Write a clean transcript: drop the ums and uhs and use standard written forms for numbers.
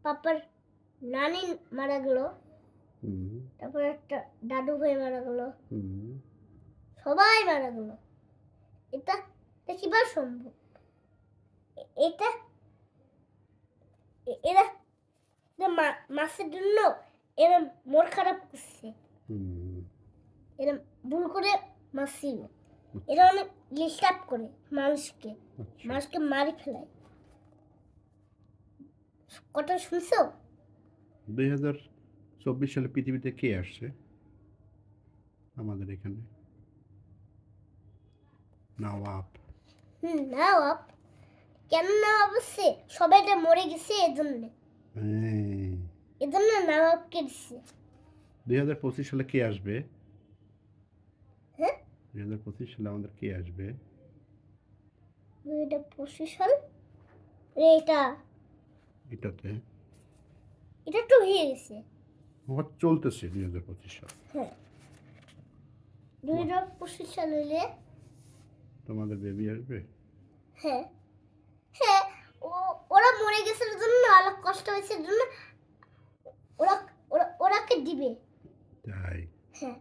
পাপার নানি মারা গেল, হুম তারপর একটা দাদু ভাই মারা গেল, হুম সবাই মারা গেল। এটা এটা কিভাবে সম্ভব? এটা এরা এরা মাছের জন্য এরা মন খারাপ করছে, হুম এরা ভুল করে মাছ ছিল, এরা অনেক ডিস্টার্ব করে মানুষকে, আচ্ছা মানুষকে মারি ফেলায়। কথা শুনছো? 2024 সালে পৃথিবীতে কে আসছে আমাদের এখানে? নওয়াব। নবাব। কেন নবাব হচ্ছে? সবাই তো মরে গেছে এজন্য, হ্যাঁ। এজন্য নবাবকে দিচ্ছে। 2025 সালে কে আসবে? হ্যাঁ, 2025 সালে আমাদের কে আসবে? এটা প্রশাসন। এটা এটাতে এটা তো হয়ে গেছে। আমার চলতেছে 2025 সাল। হ্যাঁ, 2025 সাল হইলে তোমাদের বেবি আসবে? হ্যাঁ হ্যাঁ ওরা মরে গেছে জন্য অনেক কষ্ট হয়েছে জন্য ওরা ওরাকে দিবে। তাই? হ্যাঁ।